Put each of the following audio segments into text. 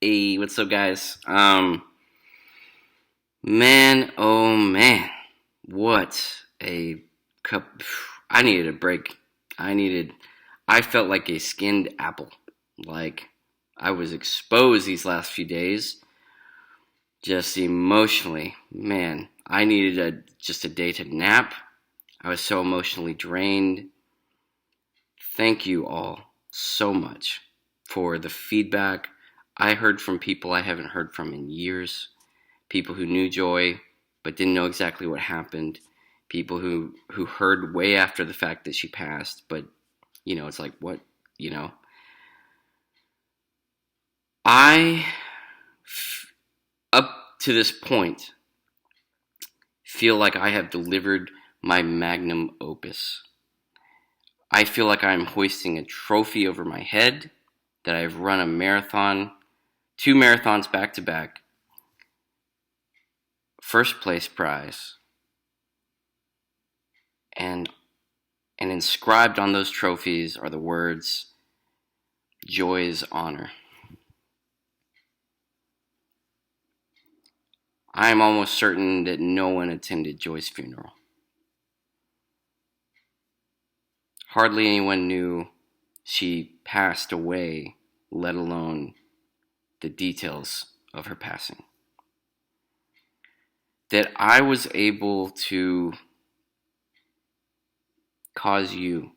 Hey, what's up, guys? Man, oh man, what a cup! I needed a break. I needed. I felt like a skinned apple. Like I was exposed these last few days, just emotionally. Man, I needed just a day to nap. I was so emotionally drained. Thank you all so much for the feedback. I heard from people I haven't heard from in years. People who knew Joy but didn't know exactly what happened, people who heard way after the fact that she passed, but it's like what, you know. I up to this point feel like I have delivered my magnum opus. I feel like I'm hoisting a trophy over my head, that I've run a marathon, two marathons back to back, first place prize, and and inscribed on those trophies are the words Joy's honor. I am almost certain that no one attended Joy's funeral. Hardly anyone knew she passed away, let alone the details of her passing. That I was able to cause you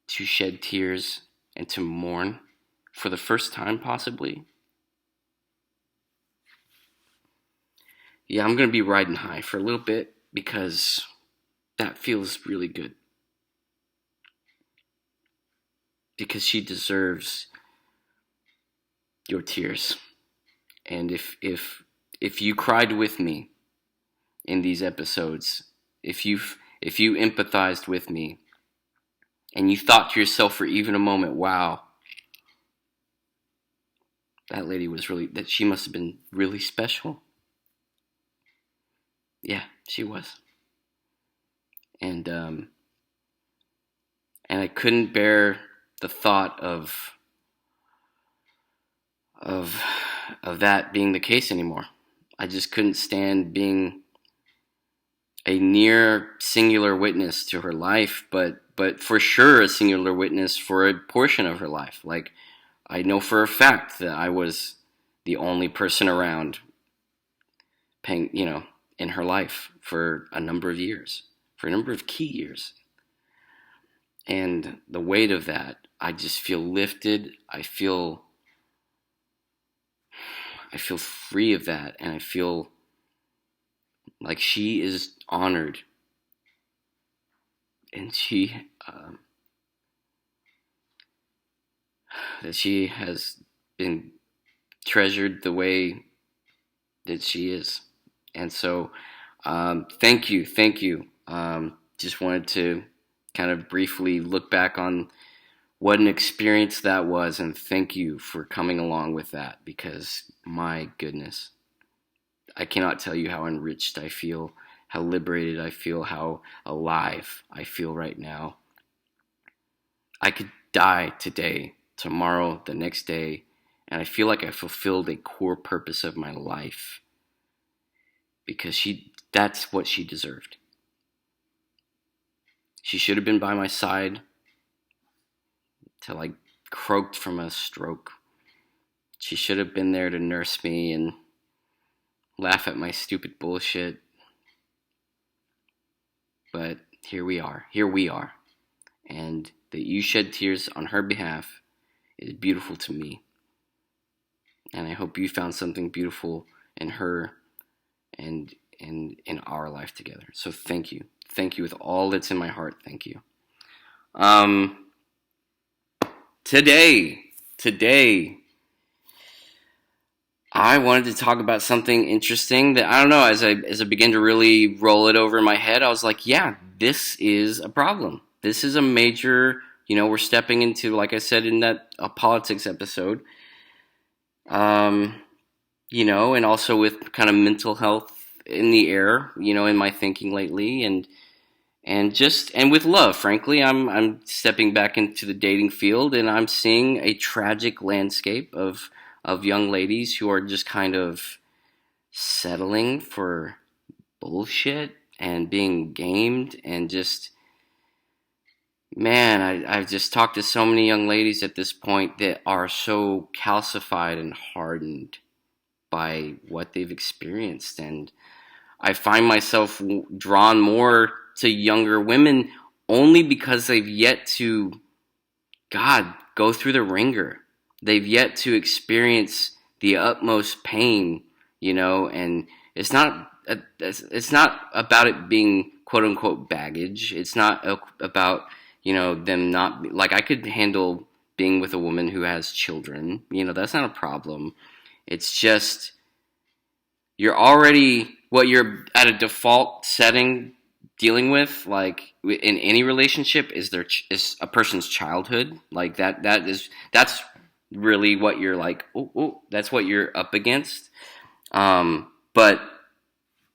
to shed tears and to mourn for the first time, possibly. Yeah, I'm going to be riding high for a little bit because that feels really good. Because she deserves your tears. And if you cried with me in these episodes, if you empathized with me and you thought to yourself for even a moment, wow, that lady was really, that she must have been really special. Yeah, she was. And and I couldn't bear the thought of of that being the case anymore. I just couldn't stand being a near singular witness to her life, but for sure a singular witness for a portion of her life. Like I know for a fact that I was the only person around paying, in her life for a number of years, for a number of key years. And the weight of that, I just feel lifted. I feel free of that, and I feel like she is honored, and that she has been treasured the way that she is. And so, thank you, thank you. Just wanted to kind of briefly look back on what an experience that was, and thank you for coming along with that, because my goodness, I cannot tell you how enriched I feel, how liberated I feel, how alive I feel right now. I could die today, tomorrow, the next day, and I feel like I fulfilled a core purpose of my life, because that's what she deserved. She should have been by my side till I croaked from a stroke. She should have been there to nurse me and laugh at my stupid bullshit. But here we are. Here we are. And that you shed tears on her behalf is beautiful to me. And I hope you found something beautiful in her and in our life together. So thank you. Thank you with all that's in my heart. Thank you. Um today I wanted to talk about something interesting that, I don't know, as I began to really roll it over in my head, I was like, yeah, this is a problem. This is a major, we're stepping into, like I said in that politics episode, um, and also with kind of mental health in the air, in my thinking lately, and with love, frankly, I'm stepping back into the dating field, and I'm seeing a tragic landscape of young ladies who are just kind of settling for bullshit and being gamed and just, man, I've just talked to so many young ladies at this point that are so calcified and hardened by what they've experienced. And I find myself drawn more to younger women only because they've yet to, God, go through the ringer. They've yet to experience the utmost pain, and it's not about it being quote unquote baggage. It's not about, them not, like, I could handle being with a woman who has children, that's not a problem. It's just, you're at a default setting dealing with, like, in any relationship is a person's childhood. Like, that's really what you're like, that's what you're up against. But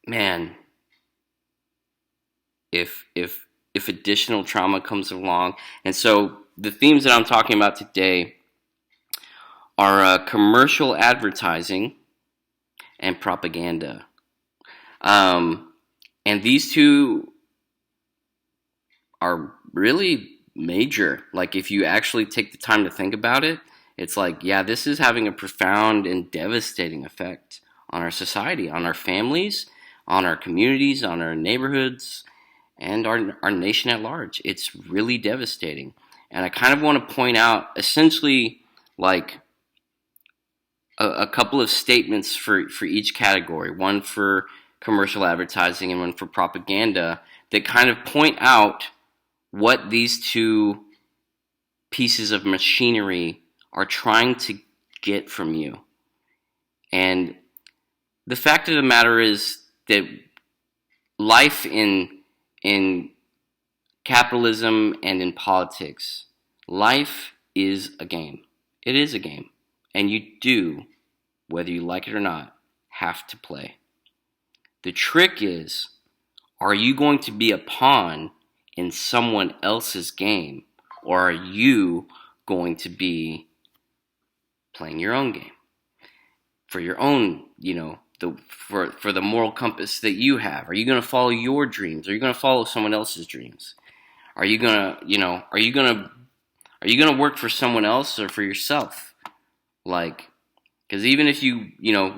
man, if additional trauma comes along, and so the themes that I'm talking about today are commercial advertising and propaganda. And these two are really major. Like, if you actually take the time to think about it, it's like, yeah, this is having a profound and devastating effect on our society, on our families, on our communities, on our neighborhoods, and our nation at large. It's really devastating. And I kind of want to point out essentially, like, a couple of statements for each category, one for commercial advertising and one for propaganda, that kind of point out what these two pieces of machinery are trying to get from you. And the fact of the matter is that life in capitalism and in politics, life is a game. It is a game. And you do, whether you like it or not, have to play. The trick is, are you going to be a pawn in someone else's game, or are you going to be playing your own game for your own, for the moral compass that you have? Are you going to follow your dreams? Are you going to follow someone else's dreams? Are you going to work for someone else or for yourself? Like, because even if you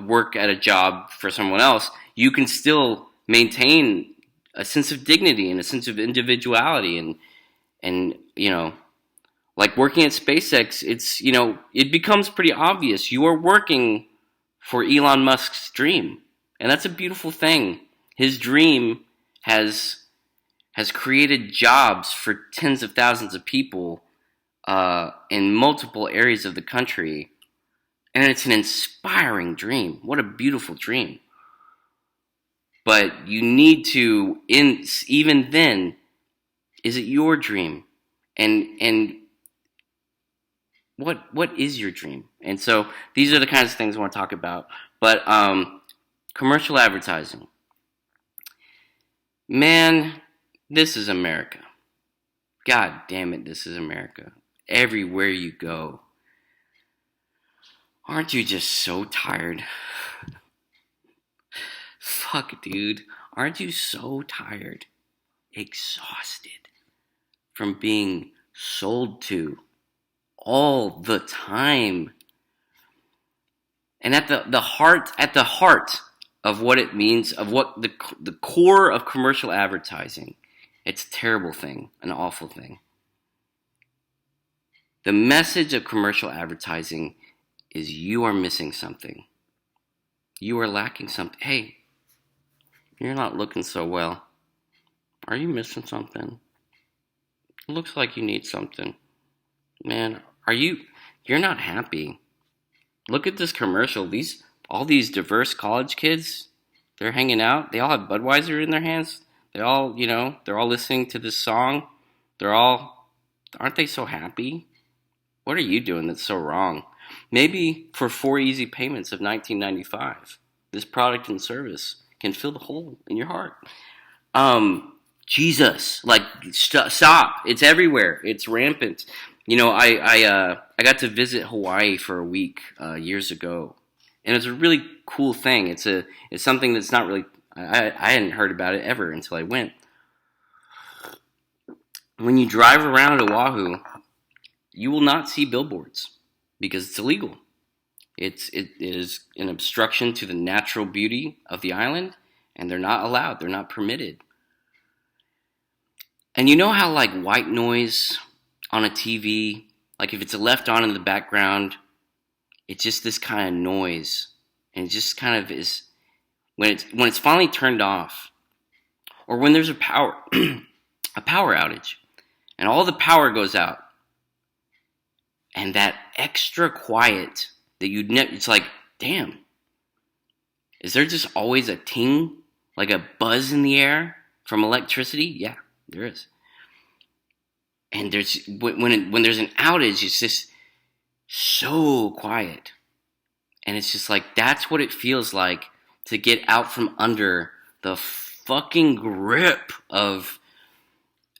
work at a job for someone else, you can still maintain a sense of dignity and a sense of individuality, and like working at SpaceX, it's it becomes pretty obvious you are working for Elon Musk's dream, and that's a beautiful thing. His dream has created jobs for tens of thousands of people in multiple areas of the country. And it's an inspiring dream. What a beautiful dream. But you need to, even then, is it your dream? And what is your dream? And so these are the kinds of things I want to talk about. But commercial advertising. Man, this is America. God damn it, this is America. Everywhere you go. Aren't you just so tired? Fuck, dude. Aren't you so tired? Exhausted from being sold to all the time. And at the heart of what it means, of what the core of commercial advertising, it's a terrible thing, an awful thing. The message of commercial advertising is you are missing something. You are lacking something. Hey, you're not looking so well. Are you missing something? It looks like you need something. Man, you're not happy. Look at this commercial. All these diverse college kids, they're hanging out. They all have Budweiser in their hands. They're all listening to this song. Aren't they so happy? What are you doing that's so wrong? Maybe for 4 easy payments of $19.95, this product and service can fill the hole in your heart. Jesus, like, stop. It's everywhere. It's rampant. I got to visit Hawaii for a week years ago, and it's a really cool thing. It's something that's not really I hadn't heard about it ever until I went. When you drive around Oahu, you will not see billboards because it's illegal. It is an obstruction to the natural beauty of the island, and they're not allowed. They're not permitted. And you know how like white noise on a TV, like if it's left on in the background, it's just this kind of noise, and it just kind of is when it's finally turned off, or when there's a power a power outage, and all the power goes out, and that extra quiet that it's like, damn, is there just always a ting, like a buzz in the air from electricity? Yeah, there is. And when there's an outage, it's just so quiet, and it's just like that's what it feels like to get out from under the fucking grip of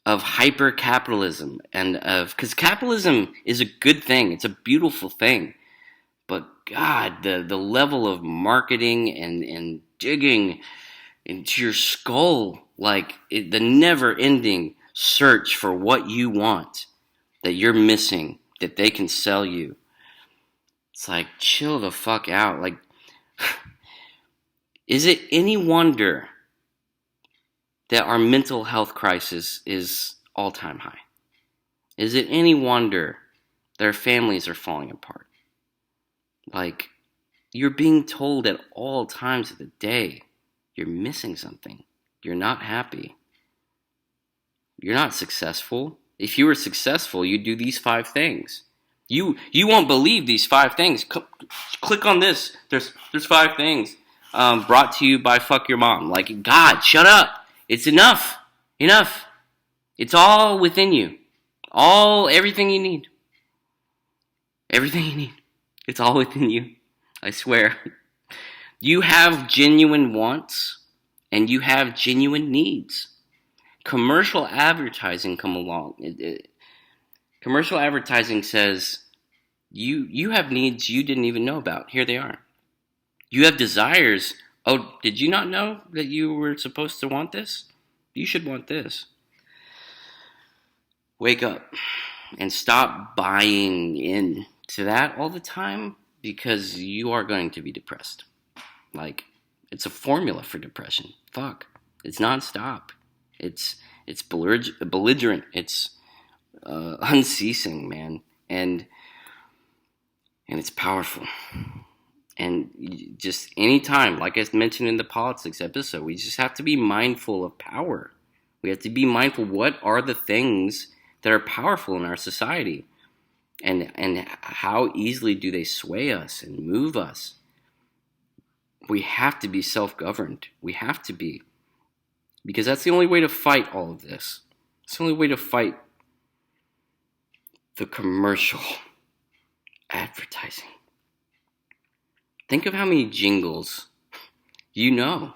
hyper capitalism and because capitalism is a good thing, it's a beautiful thing, but God, the level of marketing and digging into your skull, like the never ending search for what you want that you're missing that they can sell you. It's like, chill the fuck out. Like, is it any wonder that our mental health crisis is all-time high? Is it any wonder that our families are falling apart? Like, you're being told at all times of the day you're missing something. You're not happy. You're not successful. If you were successful, you'd do these 5 things. You won't believe these 5 things. Click on this. There's 5 things brought to you by Fuck Your Mom. Like, God, shut up. It's enough. Enough. It's all within you. Everything you need. Everything you need. It's all within you. I swear. You have genuine wants and you have genuine needs. Commercial advertising come along. Commercial advertising says you have needs you didn't even know about. Here they are. You have desires. Oh, did you not know that you were supposed to want this? You should want this. Wake up and stop buying into that all the time, because you are going to be depressed. Like, it's a formula for depression. Fuck. It's nonstop. It's belligerent. It's unceasing, man. And it's powerful. And just anytime, like I mentioned in the politics episode, we just have to be mindful of power. We have to be mindful, what are the things that are powerful in our society? And how easily do they sway us and move us? We have to be self-governed. We have to be. Because that's the only way to fight all of this. It's the only way to fight the commercial advertising. Think of how many jingles you know.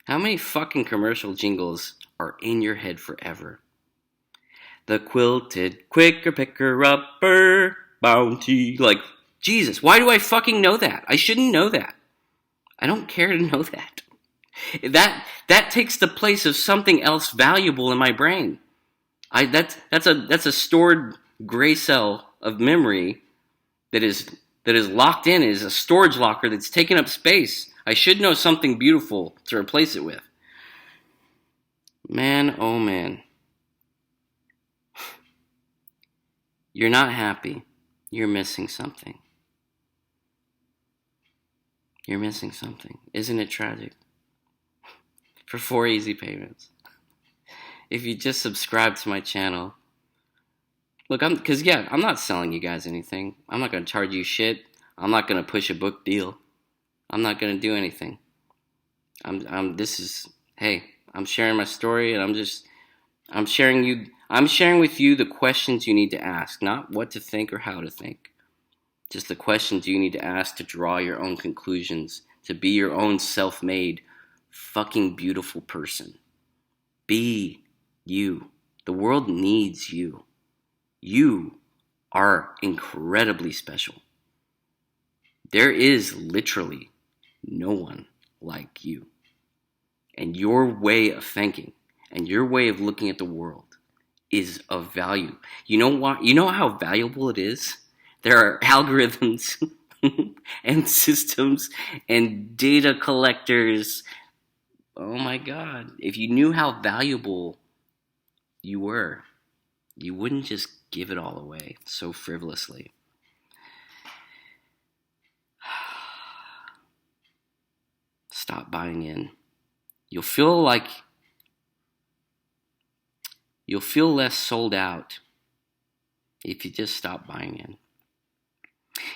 How many fucking commercial jingles are in your head forever? The quilted quicker picker upper bounty. Like, Jesus, why do I fucking know that? I shouldn't know that. I don't care to know that. That takes the place of something else valuable in my brain. That's a stored gray cell of memory that is locked in, is a storage locker that's taking up space. I should know something beautiful to replace it with. Man, oh man. You're not happy. You're missing something. You're missing something. Isn't it tragic? For 4 easy payments. If you just subscribe to my channel. Look, I'm not selling you guys anything. I'm not going to charge you shit. I'm not going to push a book deal. I'm not going to do anything. I'm sharing my story, and I'm sharing with you the questions you need to ask, not what to think or how to think. Just the questions you need to ask to draw your own conclusions, to be your own self-made, fucking beautiful person. Be you. The world needs you. You are incredibly special. There is literally no one like you. And your way of thinking and your way of looking at the world is of value. You know what? You know how valuable it is? There are algorithms and systems and data collectors. Oh my God. If you knew how valuable you were, you wouldn't just give it all away so frivolously. Stop buying in. You'll feel less sold out if you just stop buying in.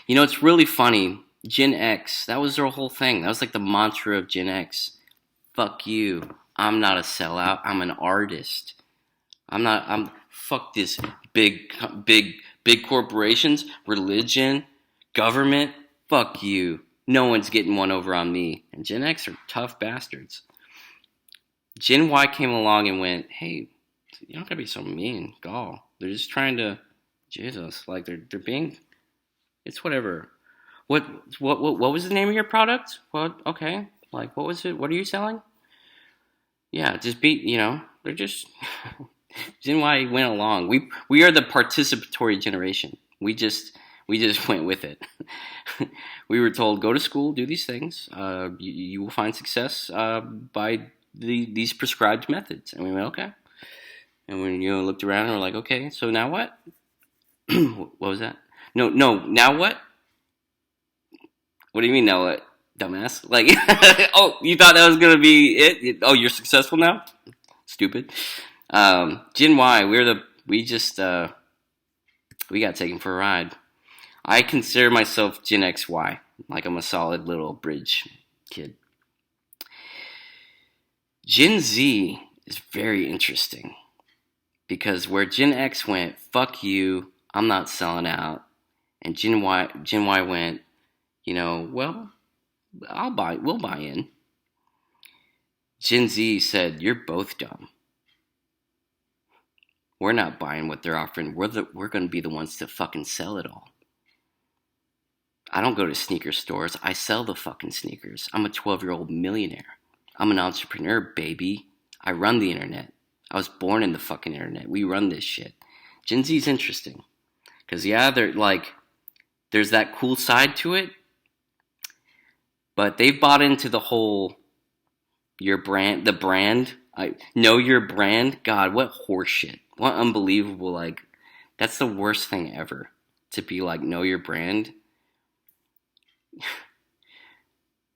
You know, it's really funny. Gen X, that was their whole thing. That was like the mantra of Gen X. Fuck you. I'm not a sellout. I'm an artist. Fuck this big corporations, religion, government. Fuck you. No one's getting one over on me. And Gen X are tough bastards. Gen Y came along and went, hey, you don't gotta be so mean. Gall. They're just trying to, Jesus, like they're being, it's whatever. What was the name of your product? What? Okay. Like, what was it? What are you selling? Yeah, just they're just, Gen Y went along. We are the participatory generation. We just went with it. We were told, go to school, do these things. You will find success by these prescribed methods. And we went, okay. And we looked around and we're like, okay, so now what? What was that? No, now what? What do you mean now what? Dumbass. Like, oh, you thought that was going to be it? Oh, you're successful now? Stupid. Gen Y, we got taken for a ride. I consider myself Gen XY. Like I'm a solid little bridge kid. Gen Z is very interesting. Because where Gen X went, fuck you, I'm not selling out. And Gen Y went, well, we'll buy in. Gen Z said, you're both dumb. We're not buying what they're offering. We're going to be the ones to fucking sell it all. I don't go to sneaker stores. I sell the fucking sneakers. I'm a 12-year-old millionaire. I'm an entrepreneur, baby. I run the internet. I was born in the fucking internet. We run this shit. Gen Z's interesting. Because, yeah, there's that cool side to it. But they've bought into the whole, the brand. I know your brand. God, what horseshit. What unbelievable, that's the worst thing ever. To be like, know your brand.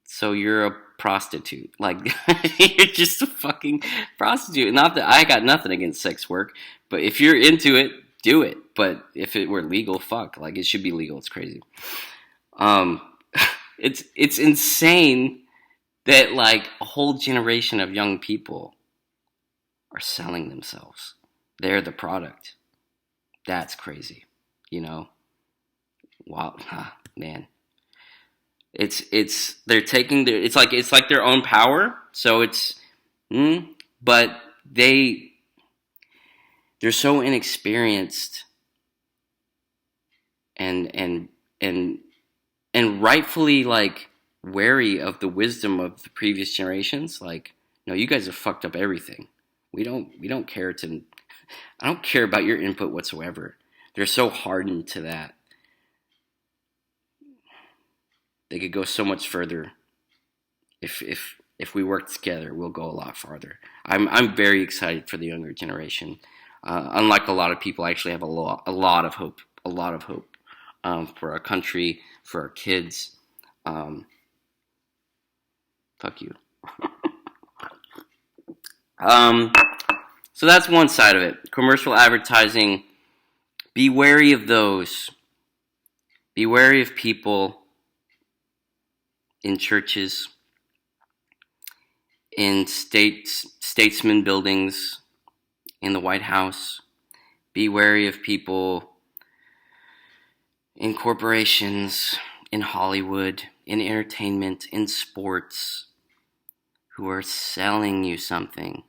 So you're a prostitute. Like, you're just a fucking prostitute. Not that I got nothing against sex work, but if you're into it, do it. But if it were legal, fuck. Like, it should be legal. It's crazy. It's insane that, a whole generation of young people are selling themselves. They're the product. That's crazy. Wow, man. They're taking it's like their own power. So but they're so inexperienced and rightfully wary of the wisdom of the previous generations. No, you guys have fucked up everything. We don't care I don't care about your input whatsoever. They're so hardened to that. They could go so much further. If we work together, we'll go a lot farther. I'm very excited for the younger generation. Unlike a lot of people, I actually have a lot of hope. A lot of hope for our country, for our kids. Fuck you. So that's one side of it. Commercial advertising. Be wary of those. Be wary of people in churches, in statesman buildings, in the White House. Be wary of people in corporations, in Hollywood, in entertainment, in sports, who are selling you something.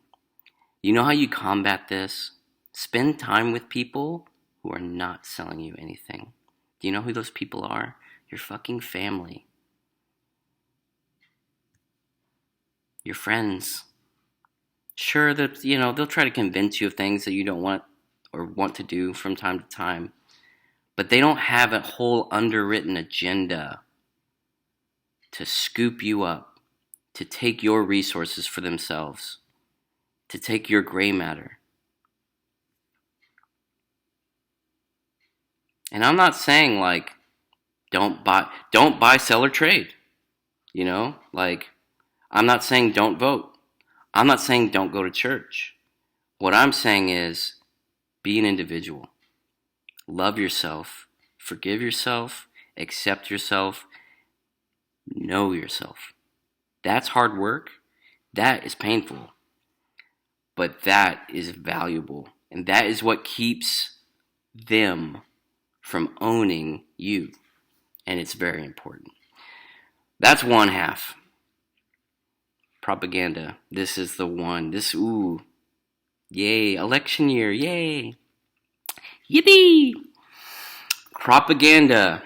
You know how you combat this? Spend time with people who are not selling you anything. Do you know who those people are? Your fucking family. Your friends. Sure, that they'll try to convince you of things that you don't want or want to do from time to time, but they don't have a whole underwritten agenda to scoop you up, to take your resources for themselves, to take your gray matter. And I'm not saying like don't buy, sell, or trade. Like I'm not saying don't vote. I'm not saying don't go to church. What I'm saying is be an individual. Love yourself. Forgive yourself. Accept yourself. Know yourself. That's hard work. That is painful. But that is valuable. And that is what keeps them from owning you. And it's very important. That's one half. Propaganda. This is the one. Yay. Election year. Yay. Yippee. Propaganda.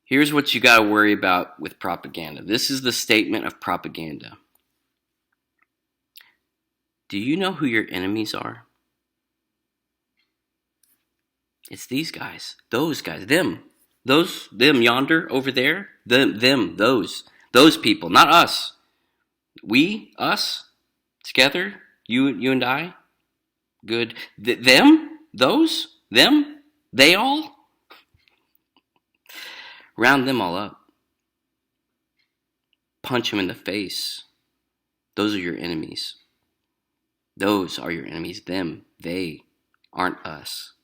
Here's what you got to worry about with propaganda. This is the statement of propaganda. Do you know who your enemies are? It's these guys, those guys, them yonder over there, those people, not us. We, us, together, you and I, good. Them, those, them, they all. Round them all up. Punch them in the face. Those are your enemies. Those are your enemies. Them, they aren't us.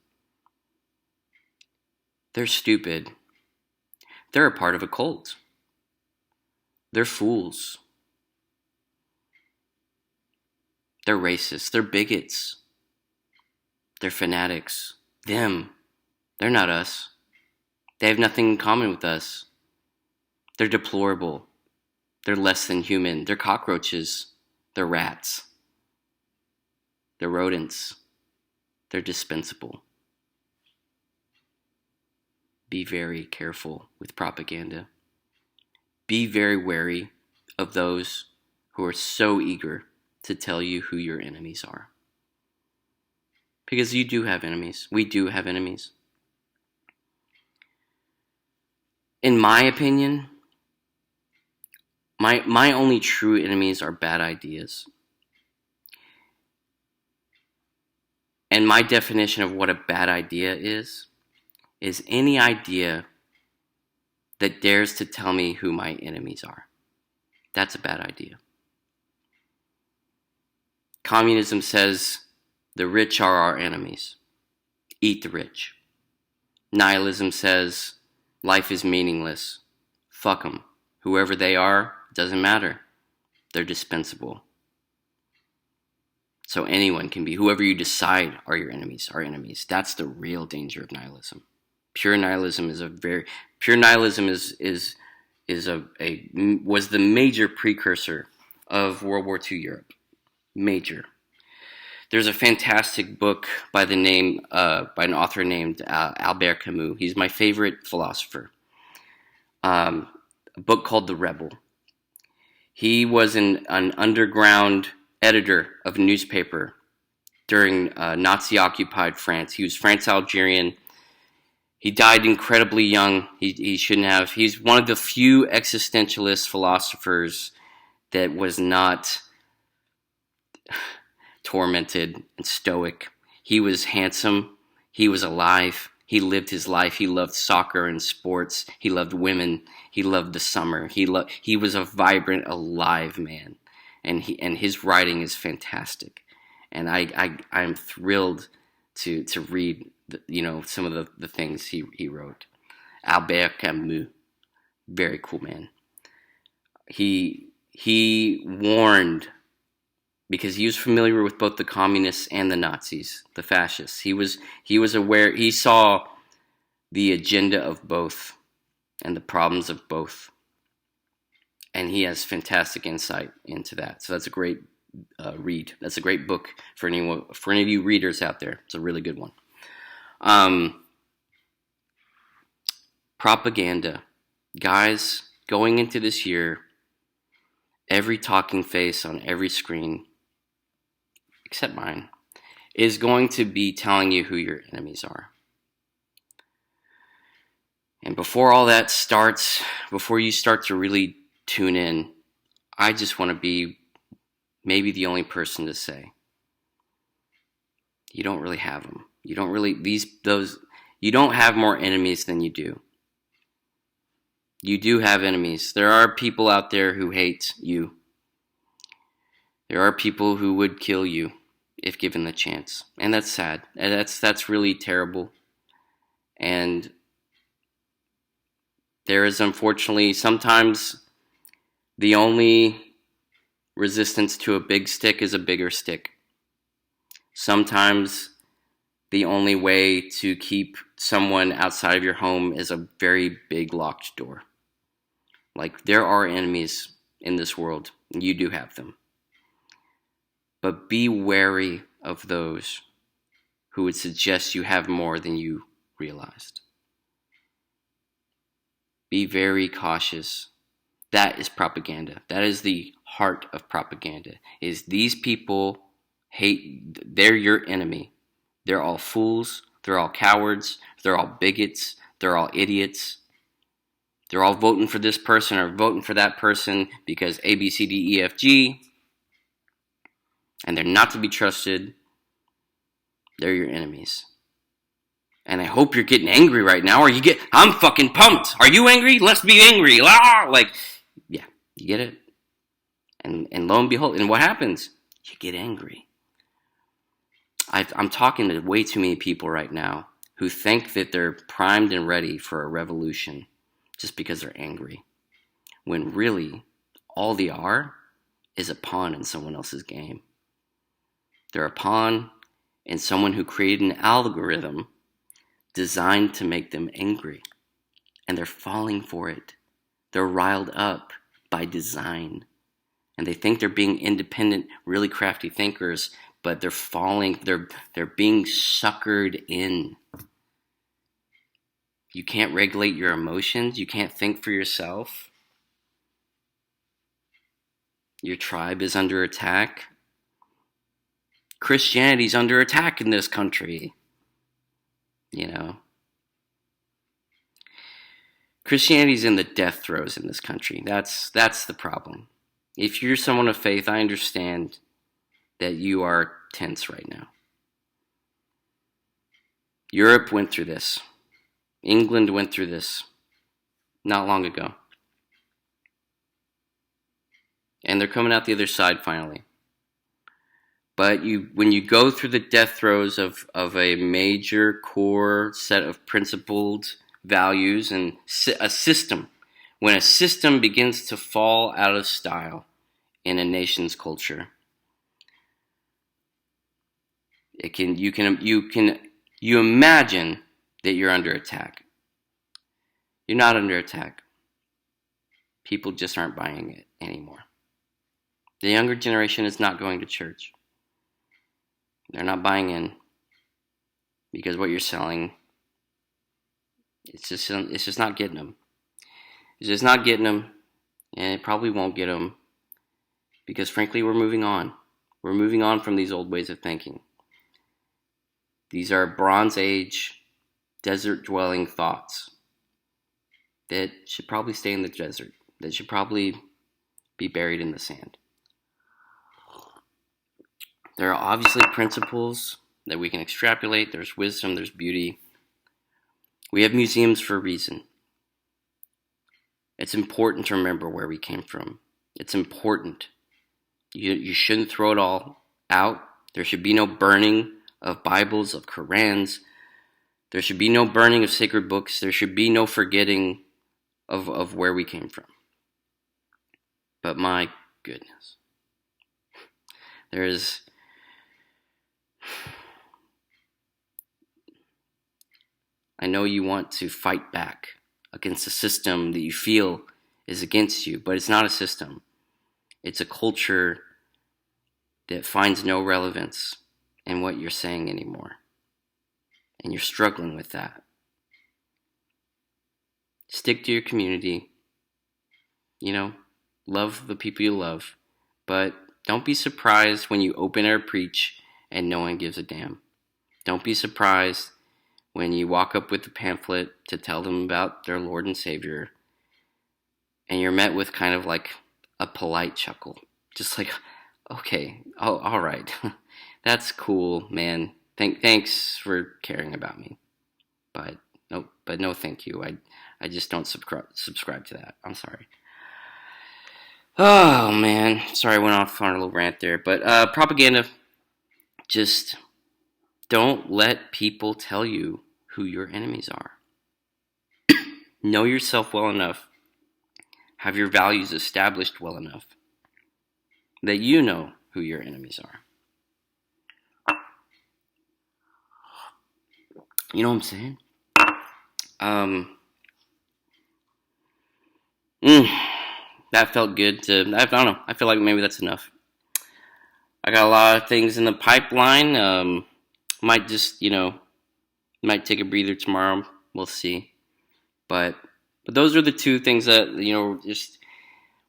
They're stupid. They're a part of a cult. They're fools. They're racists. They're bigots. They're fanatics. Them. They're not us. They have nothing in common with us. They're deplorable. They're less than human. They're cockroaches. They're rats. They're rodents. They're dispensable. Be very careful with propaganda. Be very wary of those who are so eager to tell you who your enemies are. Because you do have enemies. We do have enemies. In my opinion, my only true enemies are bad ideas. And my definition of what a bad idea is any idea that dares to tell me who my enemies are. That's a bad idea. Communism says the rich are our enemies. Eat the rich. Nihilism says life is meaningless. Fuck them. Whoever they are, doesn't matter. They're dispensable. So anyone can be, whoever you decide are your enemies, are enemies. That's the real danger of nihilism. Pure nihilism was the major precursor of World War II Europe. Major. There's a fantastic book by an author named Albert Camus. He's my favorite philosopher. A book called The Rebel. He was an underground editor of a newspaper during Nazi-occupied France. He was France-Algerian. He died incredibly young. He shouldn't have. He's one of the few existentialist philosophers that was not tormented and stoic. He was handsome. He was alive. He lived his life. He loved soccer and sports. He loved women. He loved the summer. He was a vibrant, alive man, and his writing is fantastic. And I'm thrilled to read some of the things he wrote. Albert Camus, very cool man. He warned, because he was familiar with both the communists and the Nazis, the fascists. He was aware. He saw the agenda of both and the problems of both, and he has fantastic insight into that. So that's a great read. That's a great book for any of you readers out there. It's a really good one. Propaganda. Guys, going into this year, every talking face on every screen, except mine, is going to be telling you who your enemies are. And before all that starts, before you start to really tune in, I just want to be maybe the only person to say, you don't really have them. You don't really, you don't have more enemies than you do. You do have enemies. There are people out there who hate you. There are people who would kill you if given the chance. And that's sad. And that's really terrible. And there is unfortunately sometimes the only resistance to a big stick is a bigger stick. Sometimes the only way to keep someone outside of your home is a very big locked door. Like, there are enemies in this world, and you do have them. But be wary of those who would suggest you have more than you realized. Be very cautious. That is propaganda. That is the heart of propaganda. Is these people hate, they're your enemy. They're all fools. They're all cowards. They're all bigots. They're all idiots. They're all voting for this person or voting for that person because A, B, C, D, E, F, G. And they're not to be trusted. They're your enemies. And I hope you're getting angry right now, or I'm fucking pumped. Are you angry? Let's be angry. Ah! Like, yeah, you get it? And lo and behold, and what happens? You get angry. I'm talking to way too many people right now who think that they're primed and ready for a revolution just because they're angry. When really, all they are is a pawn in someone else's game. They're a pawn in someone who created an algorithm designed to make them angry. And they're falling for it. They're riled up by design. And they think they're being independent, really crafty thinkers, but they're falling, they're being suckered in. You can't regulate your emotions. You can't think for yourself. Your tribe is under attack. Christianity's under attack in this country. You know. Christianity's in the death throes in this country. That's the problem. If you're someone of faith, I understand that you are tense right now. Europe went through this. England went through this not long ago. And they're coming out the other side finally. But when you go through the death throes of a major core set of principled values and a system, when a system begins to fall out of style in a nation's culture, you imagine that you're under attack. You're not under attack. People just aren't buying it anymore. The younger generation is not going to church. They're not buying in because what you're selling, it's just not getting them. It's just not getting them, and it probably won't get them because, frankly, we're moving on. We're moving on from these old ways of thinking. These are Bronze Age, desert-dwelling thoughts that should probably stay in the desert, that should probably be buried in the sand. There are obviously principles that we can extrapolate. There's wisdom, there's beauty. We have museums for a reason. It's important to remember where we came from. It's important. You shouldn't throw it all out. There should be no burning of Bibles, of Qurans. There should be no burning of sacred books. There should be no forgetting of where we came from. But my goodness. I know you want to fight back against a system that you feel is against you, but it's not a system. It's a culture that finds no relevance in what you're saying anymore. And you're struggling with that. Stick to your community. Love the people you love. But don't be surprised when you open air preach and no one gives a damn. Don't be surprised when you walk up with a pamphlet to tell them about their Lord and Savior and you're met with kind of like a polite chuckle. Just like, okay, oh, all right. That's cool, man. Thanks for caring about me. But no thank you. I just don't subscribe to that. I'm sorry. Oh, man. Sorry, I went off on a little rant there. But propaganda, just don't let people tell you who your enemies are. Know yourself well enough. Have your values established well enough that you know who your enemies are. You know what I'm saying? That felt good. I don't know. I feel like maybe that's enough. I got a lot of things in the pipeline. Might just, might take a breather tomorrow. We'll see. But those are the two things that, just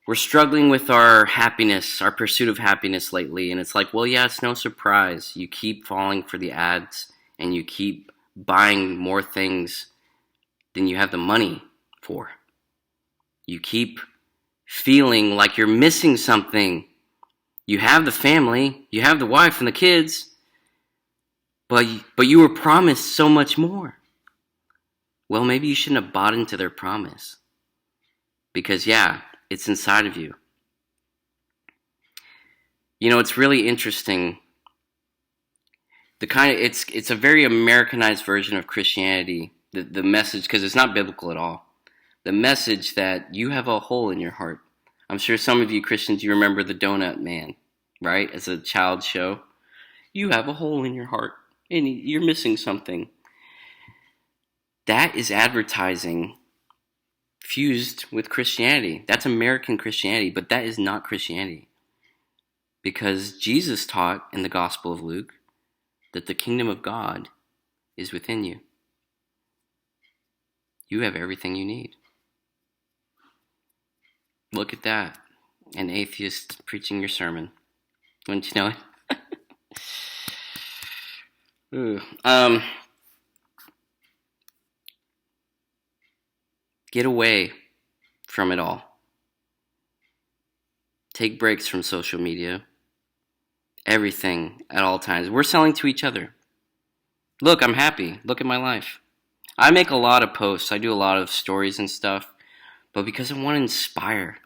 we're struggling with our happiness, our pursuit of happiness lately. And it's like, well, yeah, it's no surprise. You keep falling for the ads and you keep buying more things than you have the money for. You keep feeling like you're missing something. You have the family, you have the wife and the kids, but you were promised so much more. Well, maybe you shouldn't have bought into their promise. Because, yeah, it's inside of you. It's really interesting. It's a very Americanized version of Christianity. The message, because it's not biblical at all. The message that you have a hole in your heart. I'm sure some of you Christians, you remember the Donut Man, right? As a child show. You have a hole in your heart and you're missing something. That is advertising fused with Christianity. That's American Christianity, but that is not Christianity. Because Jesus taught in the Gospel of Luke that the kingdom of God is within you. You have everything you need. Look at that. An atheist preaching your sermon. Wouldn't you know it? Ooh. Get away from it all. Take breaks from social media. Everything at all times. We're selling to each other. Look, I'm happy. Look at my life. I make a lot of posts. I do a lot of stories and stuff. But because I want to inspire.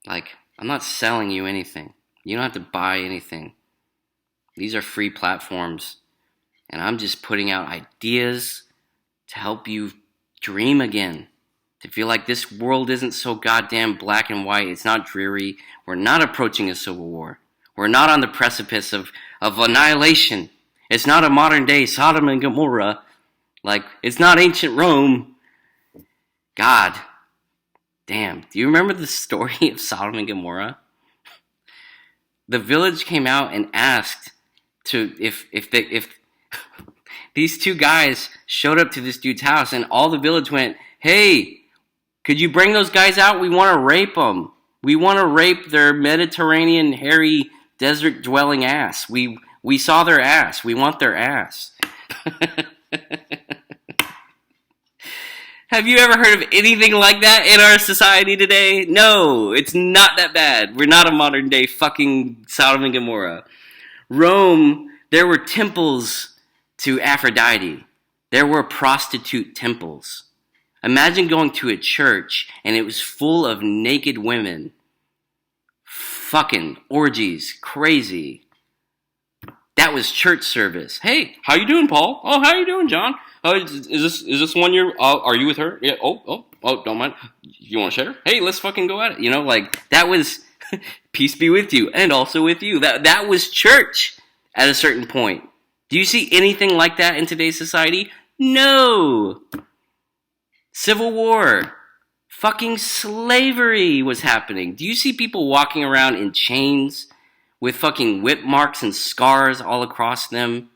Like, I'm not selling you anything. You don't have to buy anything. These are free platforms. And I'm just putting out ideas to help you dream again. To feel like this world isn't so goddamn black and white. It's not dreary. We're not approaching a civil war. We're not on the precipice of annihilation. It's not a modern day Sodom and Gomorrah. Like, it's not ancient Rome. God damn. Do you remember the story of Sodom and Gomorrah? The village came out and asked if these two guys showed up to this dude's house, and all the village went, hey, could you bring those guys out? We want to rape them. We want to rape their Mediterranean, hairy, desert-dwelling ass. We saw their ass. We want their ass. Have you ever heard of anything like that in our society today? No, it's not that bad. We're not a modern-day fucking Sodom and Gomorrah. Rome, there were temples to Aphrodite. There were prostitute temples. Imagine going to a church and it was full of naked women. Fucking orgies. Crazy. That was church service. Hey, how you doing, Paul? Oh, how you doing, John? Is this one you're... are you with her? Yeah. Oh, don't mind. You want to share? Hey, let's fucking go at it. That was... peace be with you, and also with you. That was church at a certain point. Do you see anything like that in today's society? No. Civil War. Fucking slavery was happening. Do you see people walking around in chains with fucking whip marks and scars all across them,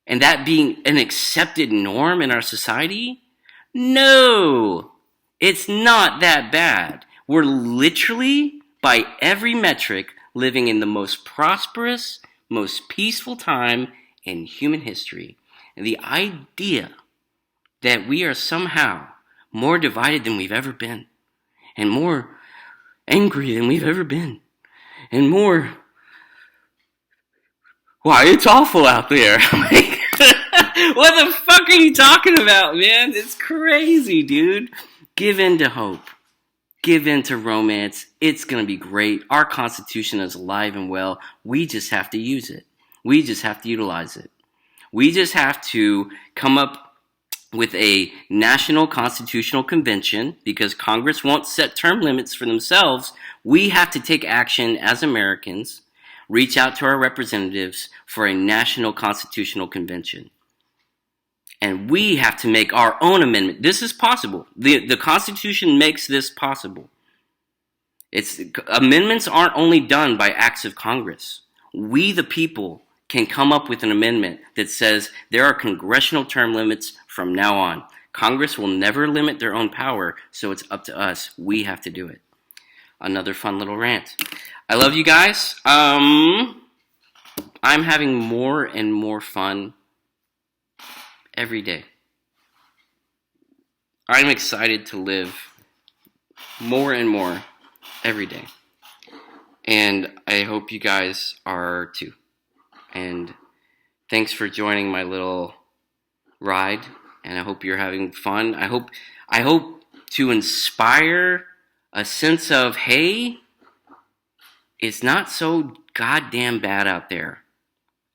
and that being an accepted norm in our society? No, it's not that bad. We're literally, by every metric, living in the most prosperous, most peaceful time in human history. And the idea that we are somehow more divided than we've ever been, and more angry than we've ever been, and more, why, it's awful out there. What the fuck are you talking about, man? It's crazy, dude. Give in to hope. Give in to romance. It's going to be great. Our Constitution is alive and well. We just have to use it. We just have to utilize it. We just have to come up with a national constitutional convention, because Congress won't set term limits for themselves. We have to take action as Americans, reach out to our representatives for a national constitutional convention. And we have to make our own amendment. This is possible. The Constitution makes this possible. Amendments aren't only done by acts of Congress. We, the people, can come up with an amendment that says there are congressional term limits from now on. Congress will never limit their own power, so it's up to us. We have to do it. Another fun little rant. I love you guys. I'm having more and more fun every day. I'm excited to live more and more every day. And I hope you guys are too. And thanks for joining my little ride. And I hope you're having fun. I hope to inspire a sense of, hey, it's not so goddamn bad out there.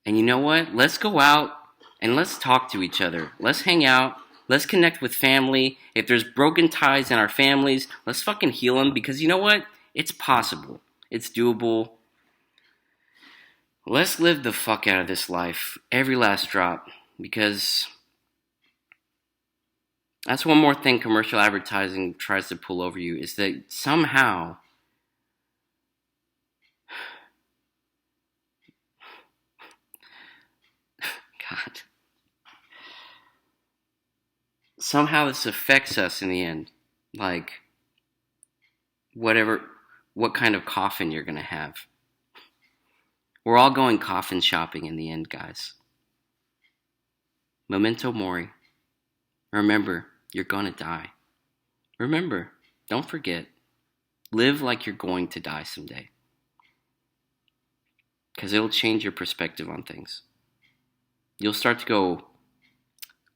And you know what? Let's go out and let's talk to each other. Let's hang out. Let's connect with family. If there's broken ties in our families, let's fucking heal them, because you know what? It's possible. It's doable. Let's live the fuck out of this life. Every last drop. Because that's one more thing commercial advertising tries to pull over you, is that somehow God. Somehow this affects us in the end. Like, what kind of coffin you're going to have. We're all going coffin shopping in the end, guys. Memento mori. Remember, you're going to die. Remember, don't forget. Live like you're going to die someday. Because it'll change your perspective on things. You'll start to go,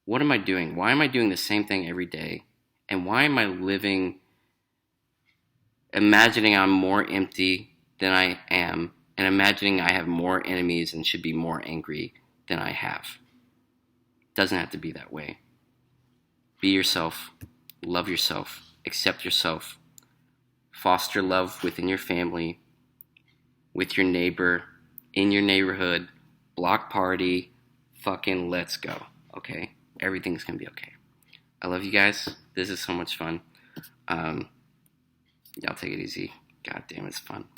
what am I doing? Why am I doing the same thing every day? And why am I imagining I'm more empty than I am, and imagining I have more enemies and should be more angry than I have? Doesn't have to be that way. Be yourself. Love yourself. Accept yourself. Foster love within your family, with your neighbor, in your neighborhood, block party. Fucking let's go, okay? Everything's gonna be okay. I love you guys. This is so much fun. Y'all take it easy. God damn, it's fun.